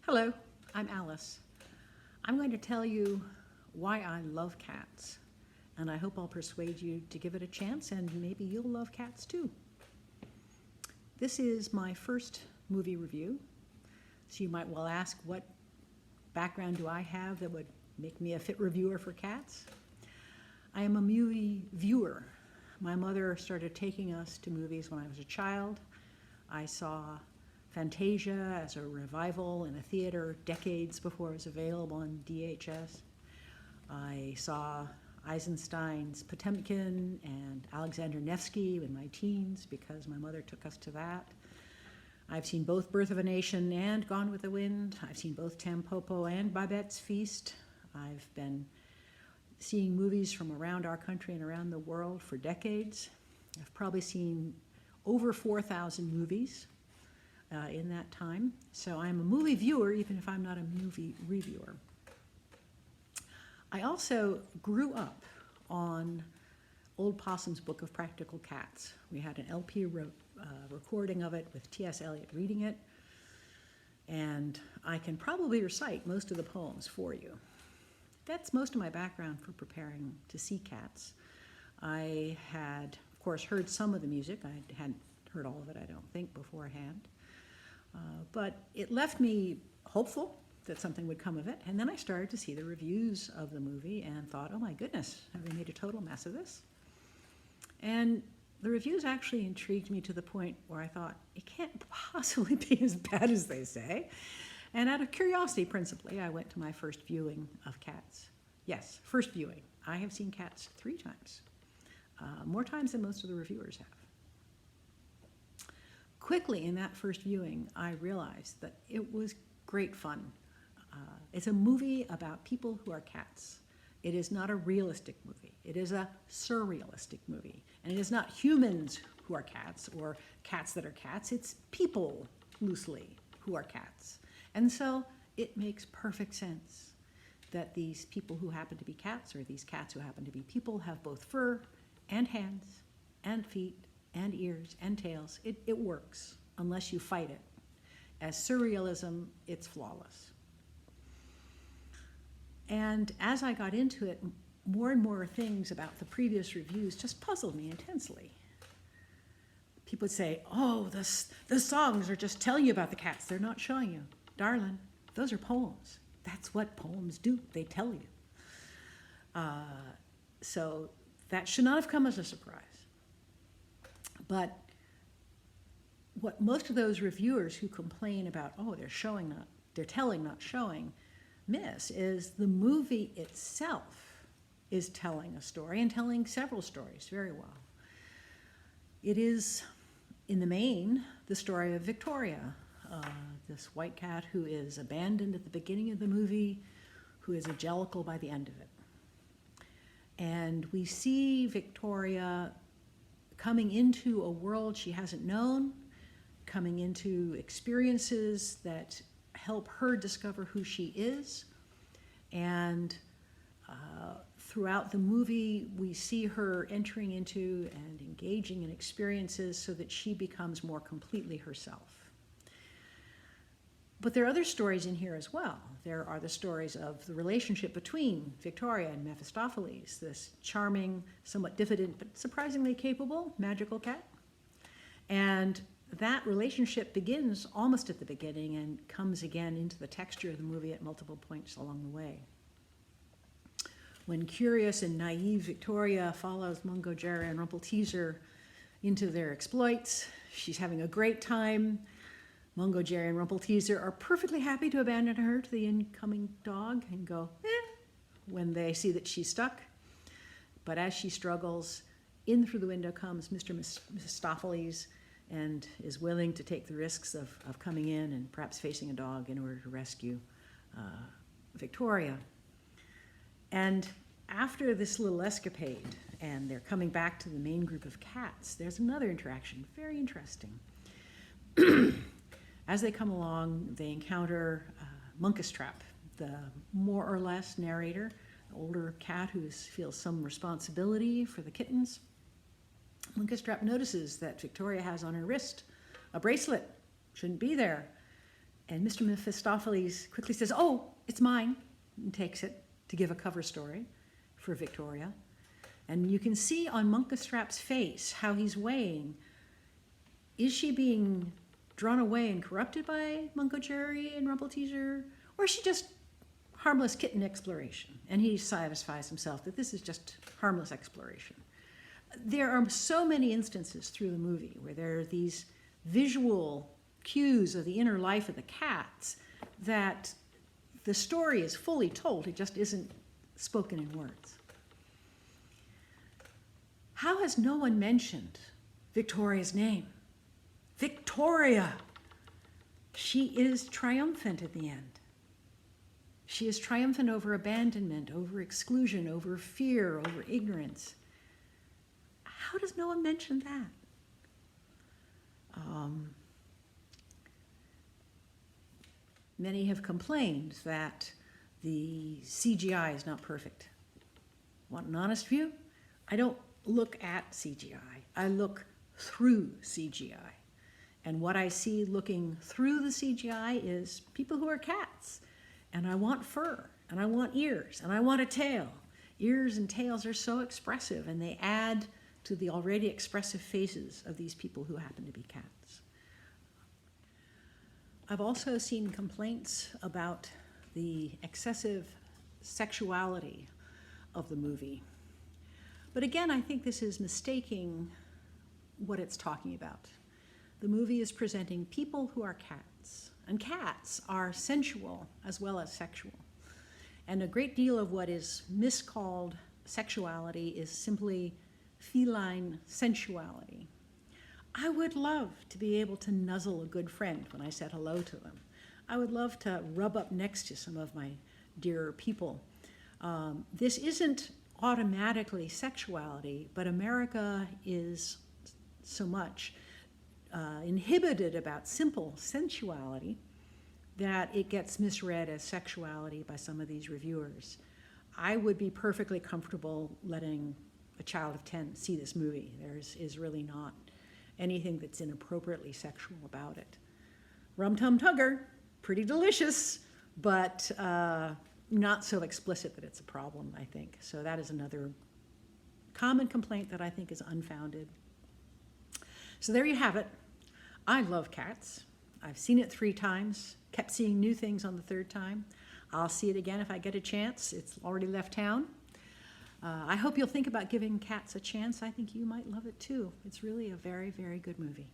Hello, I'm Alice. I'm going to tell you why I love cats, and I hope I'll persuade you to give it a chance, and maybe you'll love cats too. This is my first movie review, so you might well ask, what background do I have that would make me a fit reviewer for cats? I am a movie viewer. My mother started taking us to movies when I was a child. I saw Fantasia as a revival in a theater decades before it was available on DHS. I saw Eisenstein's Potemkin and Alexander Nevsky in my teens because my mother took us to that. I've seen both Birth of a Nation and Gone with the Wind. I've seen both Tampopo and Babette's Feast. I've been seeing movies from around our country and around the world for decades. I've probably seen over 4,000 movies in that time. So I'm a movie viewer, even if I'm not a movie reviewer. I also grew up on Old Possum's Book of Practical Cats. We had an LP recording of it with T.S. Eliot reading it, and I can probably recite most of the poems for you. That's most of my background for preparing to see cats. I had, of course, heard some of the music. I hadn't heard all of it, I don't think, beforehand. But it left me hopeful that something would come of it. And then I started to see the reviews of the movie and thought, oh my goodness, have they made a total mess of this? And the reviews actually intrigued me to the point where I thought, it can't possibly be as bad as they say. And out of curiosity, principally, I went to my first viewing of Cats. Yes, first viewing. I have seen Cats 3 times, more times than most of the reviewers have. Quickly in that first viewing, I realized that it was great fun. It's a movie about people who are cats. It is not a realistic movie. It is a surrealistic movie. And it is not humans who are cats or cats that are cats. It's people, loosely, who are cats. And so it makes perfect sense that these people who happen to be cats or these cats who happen to be people have both fur and hands and feet and ears and tails. It works unless you fight it. As surrealism, it's flawless. And as I got into it, more and more things about the previous reviews just puzzled me intensely. People would say, oh, the songs are just telling you about the cats. They're not showing you. Darling, those are poems. That's what poems do. They tell you. So that should not have come as a surprise. But what most of those reviewers who complain about, oh, they're telling, not showing, miss is the movie itself is telling a story and telling several stories very well. It is, in the main, the story of Victoria, this white cat who is abandoned at the beginning of the movie, who is a jellicle by the end of it. And we see Victoria coming into a world she hasn't known, coming into experiences that help her discover who she is. And throughout the movie, we see her entering into and engaging in experiences so that she becomes more completely herself. But there are other stories in here as well. There are the stories of the relationship between Victoria and Mephistopheles, this charming, somewhat diffident, but surprisingly capable magical cat. And that relationship begins almost at the beginning and comes again into the texture of the movie at multiple points along the way. When curious and naive Victoria follows Mungo Jerry and Rumpelteazer into their exploits, she's having a great time. Mungo Jerry and Rumpelteazer are perfectly happy to abandon her to the incoming dog and go, when they see that she's stuck. But as she struggles, in through the window comes Mr. Mephistopheles and is willing to take the risks of coming in and perhaps facing a dog in order to rescue Victoria. And after this little escapade, and they're coming back to the main group of cats, there's another interaction, very interesting. As they come along, they encounter Munkustrap, the more or less narrator, an older cat who feels some responsibility for the kittens. Munkustrap notices that Victoria has on her wrist a bracelet, shouldn't be there, And Mr. Mephistopheles quickly says, "Oh, it's mine," and takes it to give a cover story for Victoria. And you can see on Munkustrap's face how he's weighing. Is she being drawn away and corrupted by Mungo Jerry and Rumpelteazer? Or is she just harmless kitten exploration? And he satisfies himself that this is just harmless exploration. There are so many instances through the movie where there are these visual cues of the inner life of the cats that the story is fully told. It just isn't spoken in words. How has no one mentioned Victoria's name? Victoria! She is triumphant at the end. She is triumphant over abandonment, over exclusion, over fear, over ignorance. How does no one mention that? Many have complained that the CGI is not perfect. Want an honest view? I don't look at CGI. I look through CGI. And what I see looking through the CGI is people who are cats. And I want fur, and I want ears, and I want a tail. Ears and tails are so expressive, and they add to the already expressive faces of these people who happen to be cats. I've also seen complaints about the excessive sexuality of the movie. But again, I think this is mistaking what it's talking about. The movie is presenting people who are cats, and cats are sensual as well as sexual. And a great deal of what is miscalled sexuality is simply feline sensuality. I would love to be able to nuzzle a good friend when I said hello to them. I would love to rub up next to some of my dearer people. This isn't automatically sexuality, but America is so much inhibited about simple sensuality that it gets misread as sexuality by some of these reviewers. I would be perfectly comfortable letting a child of 10 see this movie. There is really not anything that's inappropriately sexual about it. Rum Tum Tugger, pretty delicious, but not so explicit that it's a problem, I think. So that is another common complaint that I think is unfounded. So there you have it. I love cats. I've seen it 3 times, kept seeing new things on the 3rd time. I'll see it again if I get a chance. It's already left town. I hope you'll think about giving Cats a chance. I think you might love it too. It's really a very, very good movie.